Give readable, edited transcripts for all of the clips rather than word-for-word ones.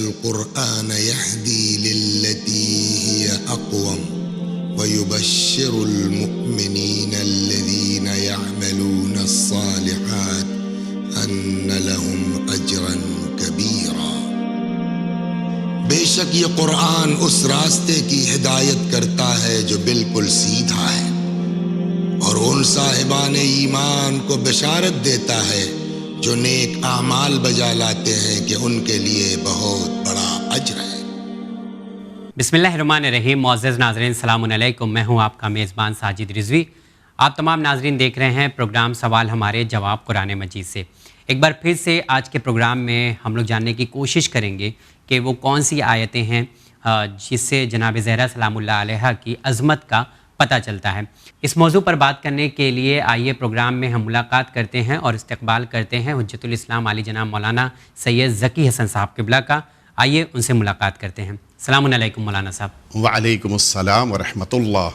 القرآن يهدي للتي هي أقوم ويبشر المؤمنين الذين يعملون الصالحات أن لهم أجرا كبيرا۔ بے شک یہ قرآن اس راستے کی ہدایت کرتا ہے جو بالکل سیدھا ہے، اور ان صاحبان ایمان کو بشارت دیتا ہے جو نیک اعمال بجا لاتے ہیں کہ ان کے لیے بہت بڑا اجر ہے۔ بسم اللہ الرحمن الرحیم۔ معزز ناظرین السلام علیکم، میں ہوں آپ کا میزبان ساجد رضوی۔ آپ تمام ناظرین دیکھ رہے ہیں پروگرام سوال ہمارے جواب قرآن مجید سے۔ ایک بار پھر سے آج کے پروگرام میں ہم لوگ جاننے کی کوشش کریں گے کہ وہ کون سی آیتیں ہیں جس سے جناب زہرا سلام اللہ علیہ کی عظمت کا پتہ چلتا ہے۔ اس موضوع پر بات کرنے کے لیے آئیے پروگرام میں ہم ملاقات کرتے ہیں اور استقبال کرتے ہیں حجت الاسلام علی جناب مولانا سید ذکی حسن صاحب قبلہ کا۔ آئیے ان سے ملاقات کرتے ہیں۔ السلام علیکم مولانا صاحب۔ وعلیکم السلام ورحمۃ اللہ۔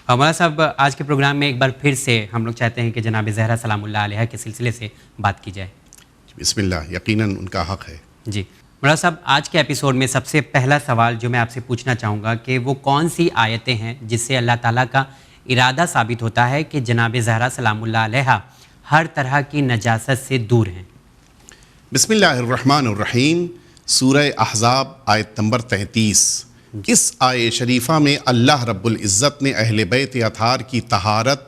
مولانا صاحب، آج کے پروگرام میں ایک بار پھر سے ہم لوگ چاہتے ہیں کہ جناب زہرا سلام اللہ علیہ کے سلسلے سے بات کی جائے۔ بسم اللہ، یقیناً ان کا حق ہے۔ جی مولانا صاحب، آج کے ایپیسوڈ میں سب سے پہلا سوال جو میں آپ سے پوچھنا چاہوں گا کہ وہ کون سی آیتیں ہیں جس سے اللہ تعالیٰ کا ارادہ ثابت ہوتا ہے کہ جناب زہرا سلام اللہ علیہ ہر طرح کی نجاست سے دور ہیں؟ بسم اللہ الرحمن الرحیم۔ سورہ احزاب آیت نمبر 33۔ اس آیت شریفہ میں اللہ رب العزت نے اہل بیت اطہار کی طہارت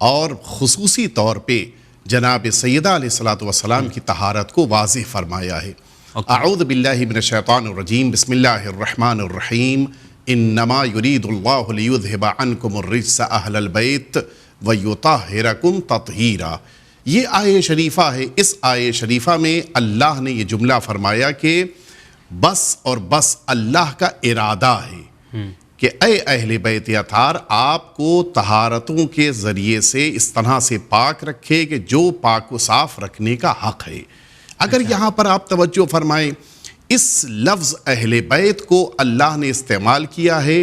اور خصوصی طور پہ جناب سیدہ علیہ السلام کی طہارت کو واضح فرمایا ہے۔ اعوذ باللہ من الشیطان الرجیم، بسم اللہ الرحمن الرحیم۔ انما یرید اللہ لیذہب عنکم الرجس اہل البیت ویطہرکم تطہیرا۔ یہ آیت شریفہ ہے۔ اس آیت شریفہ میں اللہ نے یہ جملہ فرمایا کہ بس اور بس اللہ کا ارادہ ہے کہ اے اہل بیت اطہار، آپ کو طہارتوں کے ذریعے سے اس طرح سے پاک رکھے کہ جو پاک و صاف رکھنے کا حق ہے۔ اگر یہاں پر آپ توجہ فرمائیں، اس لفظ اہل بیت کو اللہ نے استعمال کیا ہے،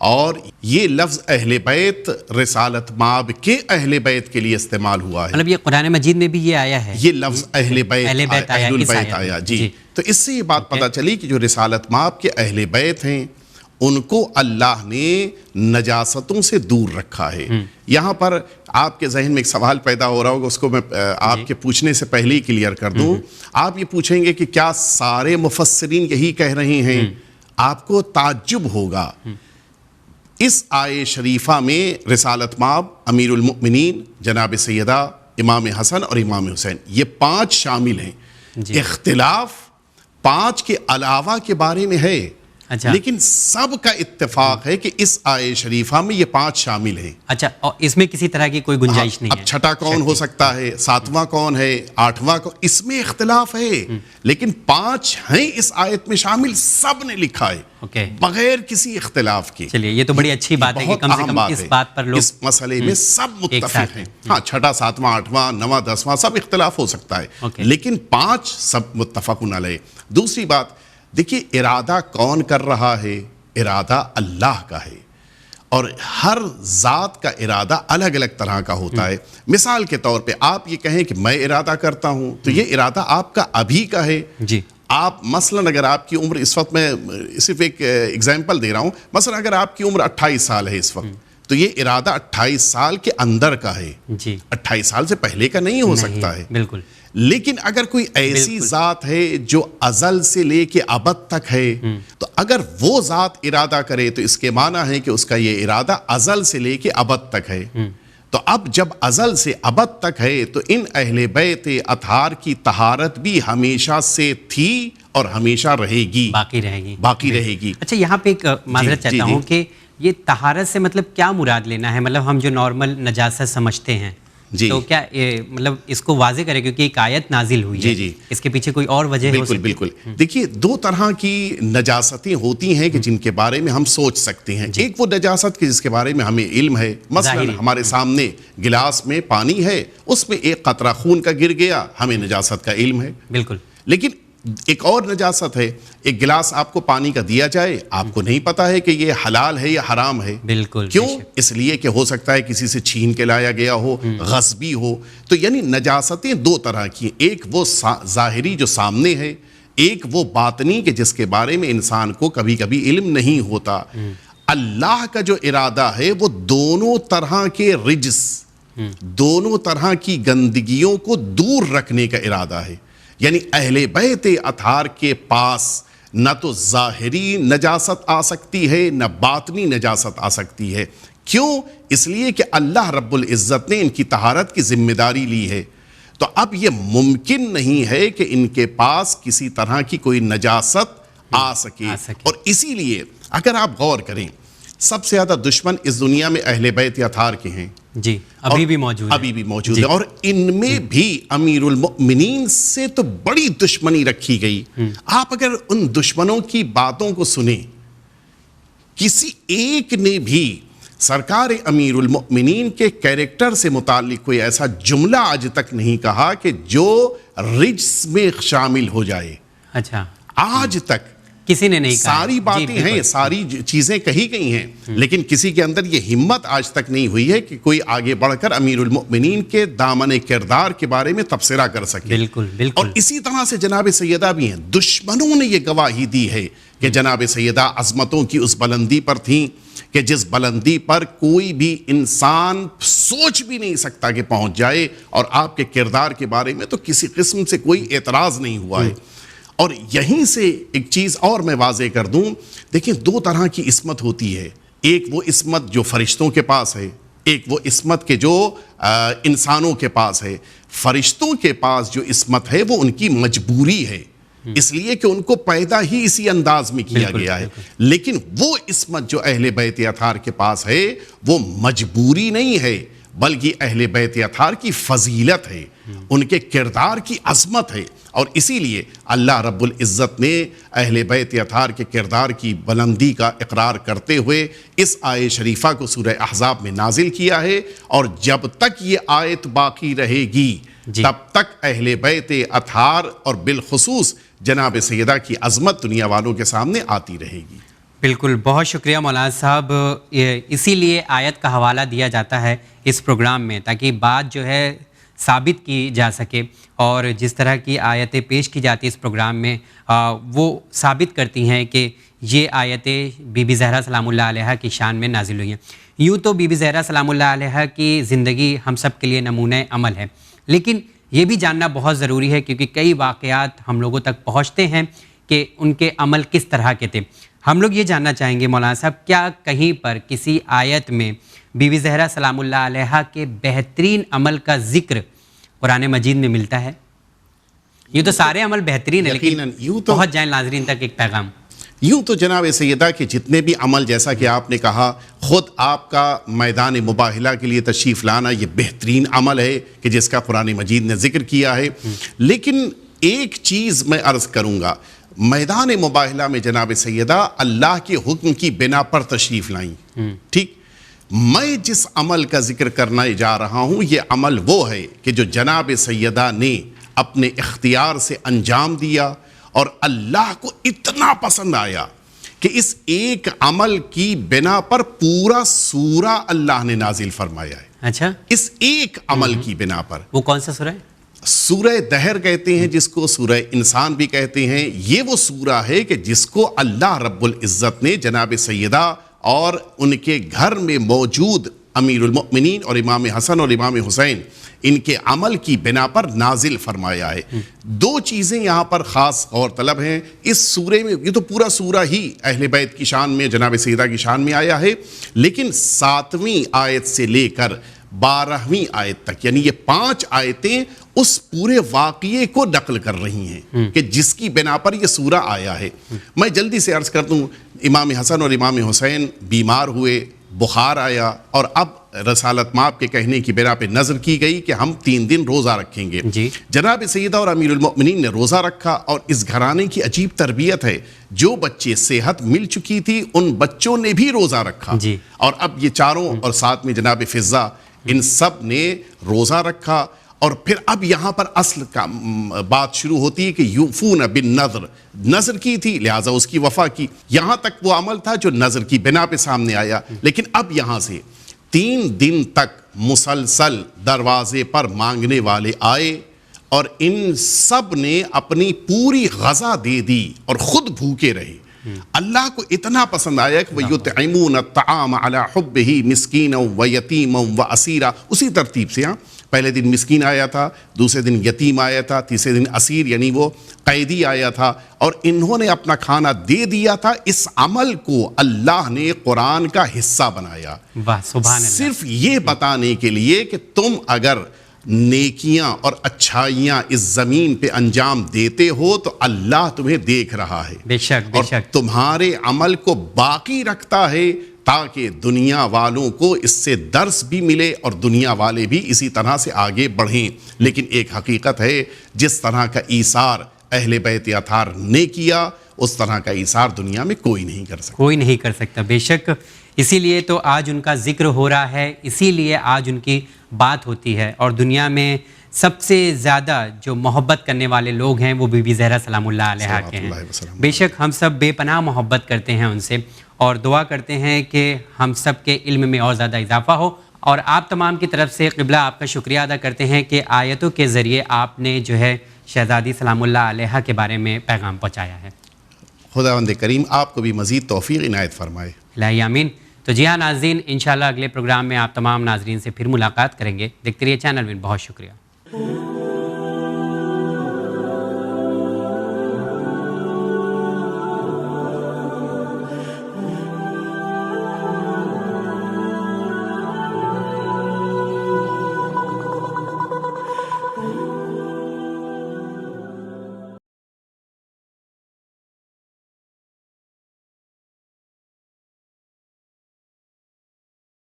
اور یہ لفظ اہل بیت رسالت مآب کے اہل بیت کے لیے استعمال ہوا ہے۔ مطلب یہ قرآن مجید میں بھی یہ آیا ہے، یہ لفظ اہل بیت اہل البیت آیا۔ جی، تو اس سے یہ بات پتہ چلی کہ جو رسالت مآب کے اہل بیت ہیں ان کو اللہ نے نجاستوں سے دور رکھا ہے۔ یہاں پر آپ کے ذہن میں ایک سوال پیدا ہو رہا ہوگا، اس کو میں آپ کے پوچھنے سے پہلے ہی کلیئر کر دوں۔ آپ یہ پوچھیں گے کہ کیا سارے مفسرین یہی کہہ رہے ہیں؟ آپ کو تعجب ہوگا۔ اس آیت شریفہ میں رسالت مآب امیر المؤمنین جناب سیدہ امام حسن اور امام حسین، یہ 5 شامل ہیں۔ اختلاف 5 کے علاوہ کے بارے میں ہے، لیکن سب کا اتفاق ہے کہ اس آیت شریفہ میں یہ 5 شامل ہیں۔ اچھا، اور اس میں کسی طرح کی کوئی گنجائش نہیں ہے؟ اب چھٹا کون ہو سکتا ہے، 7واں کون ہے، 8واں کون، اس میں اختلاف ہے، لیکن 5 ہیں اس آیت میں شامل، سب نے لکھا ہے بغیر کسی اختلاف کے۔ چلیے، یہ تو بڑی اچھی بات ہے کہ کم سے کم اس بات پر لوگ اس مسئلے میں سب متفق ہیں۔ ہاں، چھٹا، 7واں، 8واں، 9واں، 10واں سب اختلاف ہو سکتا ہے، لیکن 5 سب متفقون علیہ۔ دوسری بات دیکھیے، ارادہ کون کر رہا ہے؟ ارادہ اللہ کا ہے، اور ہر ذات کا ارادہ الگ الگ طرح کا ہوتا ہے۔ مثال کے طور پہ آپ یہ کہیں کہ میں ارادہ کرتا ہوں، تو یہ ارادہ آپ کا ابھی کا ہے۔ جی، آپ مثلا اگر آپ کی عمر اس وقت، میں صرف ایک ایگزامپل دے رہا ہوں، مثلا اگر آپ کی عمر 28 سال ہے اس وقت، تو یہ ارادہ 28 سال کے اندر کا ہے، 28 سال سے پہلے کا نہیں ہو سکتا ہے۔ بالکل۔ لیکن اگر کوئی ایسی ذات ہے جو ازل سے لے کے ابد تک ہے، تو اگر وہ ذات ارادہ کرے تو اس کے معنی ہے کہ اس کا یہ ارادہ ازل سے لے کے ابد تک ہے۔ تو اب جب ازل سے ابد تک ہے تو ان اہل بیت اطہار کی طہارت بھی ہمیشہ سے تھی اور ہمیشہ رہے گی، باقی رہے گی۔ اچھا، یہاں پہ ایک معذرت چاہتا ہوں کہ یہ طہارت سے مطلب کیا مراد لینا ہے؟ مطلب ہم جو نارمل نجاست سمجھتے ہیں، تو کیا مطلب اس کو واضح کرے، کیونکہ ایک آیت نازل ہوئی ہے، اس کے پیچھے کوئی اور وجہ ہو سکتی ہے؟ بالکل۔ دیکھیے، 2 طرح کی نجاستیں ہوتی ہیں کہ جن کے بارے میں ہم سوچ سکتے ہیں۔ ایک وہ نجاست کی جس کے بارے میں ہمیں علم ہے، مثلا ہمارے سامنے گلاس میں پانی ہے، اس میں ایک قطرہ خون کا گر گیا، ہمیں نجاست کا علم ہے۔ بالکل۔ لیکن ایک اور نجاست ہے، ایک گلاس آپ کو پانی کا دیا جائے، آپ کو نہیں پتا ہے کہ یہ حلال ہے یا حرام ہے۔ بالکل۔ کیوں؟ اس لیے کہ ہو سکتا ہے کسی سے چھین کے لایا گیا ہو، غصبی ہو۔ تو یعنی نجاستیں دو طرح کی ہیں، ایک وہ ظاہری جو سامنے ہے، ایک وہ باطنی کہ جس کے بارے میں انسان کو کبھی کبھی علم نہیں ہوتا. اللہ کا جو ارادہ ہے وہ دونوں طرح کے رجس، دونوں طرح کی گندگیوں کو دور رکھنے کا ارادہ ہے. یعنی اہل بیت اطہار کے پاس نہ تو ظاہری نجاست آ سکتی ہے نہ باطنی نجاست آ سکتی ہے. کیوں؟ اس لیے کہ اللہ رب العزت نے ان کی طہارت کی ذمہ داری لی ہے. تو اب یہ ممکن نہیں ہے کہ ان کے پاس کسی طرح کی کوئی نجاست آ سکے. اور اسی لیے اگر آپ غور کریں سب سے زیادہ دشمن اس دنیا میں اہل بیت اطہار کے ہیں. جی ابھی بھی موجود ہے اور ان میں بھی امیر المؤمنین سے تو بڑی دشمنی رکھی گئی. آپ اگر ان دشمنوں کی باتوں کو سنیں، کسی ایک نے بھی سرکار امیر المؤمنین کے کیریکٹر سے متعلق کوئی ایسا جملہ آج تک نہیں کہا کہ جو رجس میں شامل ہو جائے. اچھا، آج تک کسی نے نہیں کہا. ساری باتیں ہیں، ساری چیزیں کہی گئی ہیں، لیکن کسی کے اندر یہ ہمت آج تک نہیں ہوئی ہے کہ کوئی آگے بڑھ کر امیر المؤمنین کے دامن کردار کے بارے میں تبصرہ کر سکے. بالکل. اور اسی طرح سے جناب سیدہ بھی ہیں. دشمنوں نے یہ گواہی دی ہے کہ جناب سیدہ عظمتوں کی اس بلندی پر تھیں کہ جس بلندی پر کوئی بھی انسان سوچ بھی نہیں سکتا کہ پہنچ جائے، اور آپ کے کردار کے بارے میں تو کسی قسم سے کوئی اعتراض نہیں ہوا ہے. اور یہیں سے ایک چیز اور میں واضح کر دوں، دیکھیں دو طرح کی عصمت ہوتی ہے. ایک وہ عصمت جو فرشتوں کے پاس ہے، ایک وہ عصمت کے جو انسانوں کے پاس ہے. فرشتوں کے پاس جو عصمت ہے وہ ان کی مجبوری ہے، اس لیے کہ ان کو پیدا ہی اسی انداز میں کیا گیا ہے. لیکن وہ عصمت جو اہل بیت اطہار کے پاس ہے وہ مجبوری نہیں ہے، بلکہ اہل بیت اطہار کی فضیلت ہے، ان کے کردار کی عظمت ہے. اور اسی لیے اللہ رب العزت نے اہل بیت اطہار کے کردار کی بلندی کا اقرار کرتے ہوئے اس آیت شریفہ کو سورہ احزاب میں نازل کیا ہے. اور جب تک یہ آیت باقی رہے گی تب تک اہل بیت اطہار اور بالخصوص جناب سیدہ کی عظمت دنیا والوں کے سامنے آتی رہے گی. بالکل، بہت شکریہ مولانا صاحب. اسی لیے آیت کا حوالہ دیا جاتا ہے اس پروگرام میں تاکہ بات جو ہے ثابت کی جا سکے، اور جس طرح کی آیتیں پیش کی جاتی اس پروگرام میں وہ ثابت کرتی ہیں کہ یہ آیتیں بی بی زہرا سلام اللہ علیہا کی شان میں نازل ہوئی ہیں. یوں تو بی بی زہرا سلام اللہ علیہا کی زندگی ہم سب کے لیے نمونہ عمل ہے، لیکن یہ بھی جاننا بہت ضروری ہے کیونکہ کئی واقعات ہم لوگوں تک پہنچتے ہیں کہ ان کے عمل کس طرح کے تھے. ہم لوگ یہ جاننا چاہیں گے مولانا صاحب، کیا کہیں پر کسی آیت میں بی بی زہرا سلام اللہ علیہا کے بہترین عمل کا ذکر قرآن مجید میں ملتا ہے؟ یہ تو سارے عمل بہترین ہیں، لیکن پہنچ جائیں ناظرین تک ایک پیغام. یوں تو جناب سیدہ کے جتنے بھی عمل، جیسا کہ آپ نے کہا، خود آپ کا میدان مباہلہ کے لیے تشریف لانا یہ بہترین عمل ہے کہ جس کا قرآن مجید نے ذکر کیا ہے. لیکن ایک چیز میں عرض کروں گا، میدان مباہلہ میں جناب سیدہ اللہ کے حکم کی بنا پر تشریف لائیں. ٹھیک، میں جس عمل کا ذکر کرنا جا رہا ہوں یہ عمل وہ ہے کہ جو جناب سیدہ نے اپنے اختیار سے انجام دیا اور اللہ کو اتنا پسند آیا کہ اس ایک عمل کی بنا پر پورا سورہ اللہ نے نازل فرمایا ہے. اچھا، اس ایک عمل کی بنا پر. وہ کون سا سورہ ہے؟ سورہ دہر کہتے ہیں جس کو، سورہ انسان بھی کہتے ہیں. یہ وہ سورہ ہے کہ جس کو اللہ رب العزت نے جناب سیدہ اور ان کے گھر میں موجود امیر المؤمنین اور امام حسن اور امام حسین ان کے عمل کی بنا پر نازل فرمایا ہے. دو چیزیں یہاں پر خاص غور طلب ہیں اس سورے میں. یہ تو پورا سورہ ہی اہل بیت کی شان میں، جناب سیدہ کی شان میں آیا ہے، لیکن 7ویں آیت سے لے کر 12ویں آیت تک، یعنی یہ 5 آیتیں اس پورے واقعے کو نقل کر رہی ہیں کہ جس کی بنا پر یہ سورہ آیا ہے. میں جلدی سے عرض کر دوں، امام حسن اور امام حسین بیمار ہوئے، بخار آیا، اور اب رسالت مآب کے کہنے کی بنا پہ نظر کی گئی کہ ہم 3 دن روزہ رکھیں گے. جناب سیدہ اور امیر المؤمنین نے روزہ رکھا. اور اس گھرانے کی عجیب تربیت ہے، جو بچے صحت مل چکی تھی ان بچوں نے بھی روزہ رکھا. اور اب یہ چاروں اور ساتھ میں جناب فضہ، ان سب نے روزہ رکھا. اور پھر اب یہاں پر اصل کا بات شروع ہوتی ہے کہ یوفون بالنذر، نذر کی تھی لہٰذا اس کی وفا کی. یہاں تک وہ عمل تھا جو نذر کی بنا پہ سامنے آیا. لیکن اب یہاں سے 3 دن تک مسلسل دروازے پر مانگنے والے آئے، اور ان سب نے اپنی پوری غذا دے دی اور خود بھوکے رہے. اللہ کو اتنا پسند آیا کہ وَيُطْعِمُونَ الطَّعَامَ عَلَى حُبِّهِ مِسْكِينًا وَيَتِيمًا وَأَسِيرًا. اسی ترتیب سے پہلے دن مسکین آیا تھا, دوسرے دن یتیم آیا تھا, تیسرے دن اسیر یعنی وہ قیدی آیا تھا, اور انہوں نے اپنا کھانا دے دیا تھا. اس عمل کو اللہ نے قرآن کا حصہ بنایا سبحان اللہ. صرف یہ بتانے کے لیے کہ تم اگر نیکیاں اور اچھائیاں اس زمین پہ انجام دیتے ہو تو اللہ تمہیں دیکھ رہا ہے, بے شک بے اور شک. تمہارے عمل کو باقی رکھتا ہے تاکہ دنیا والوں کو اس سے درس بھی ملے اور دنیا والے بھی اسی طرح سے آگے بڑھیں. لیکن ایک حقیقت ہے, جس طرح کا ایثار اہل بیت اطہار نے کیا اس طرح کا ایثار دنیا میں کوئی نہیں کر سکتا. کوئی نہیں کر سکتا, بے شک. اسی لیے تو آج ان کا ذکر ہو رہا ہے, اسی لیے آج ان کی بات ہوتی ہے. اور دنیا میں سب سے زیادہ جو محبت کرنے والے لوگ ہیں وہ بی بی زہرا سلام اللہ علیہا کے ہیں. بے شک ہم سب بے پناہ محبت کرتے ہیں ان سے, اور دعا کرتے ہیں کہ ہم سب کے علم میں اور زیادہ اضافہ ہو. اور آپ تمام کی طرف سے قبلہ آپ کا شکریہ ادا کرتے ہیں کہ آیتوں کے ذریعے آپ نے جو ہے شہزادی سلام اللہ علیہا کے بارے میں پیغام پہنچایا ہے. خداوند کریم آپ کو بھی مزید توفیق عنایت فرمائے. الہی آمین. تو جی ہاں ناظرین, انشاءاللہ اگلے پروگرام میں آپ تمام ناظرین سے پھر ملاقات کریں گے. دیکھتے رہیے چینل ون. بہت شکریہ.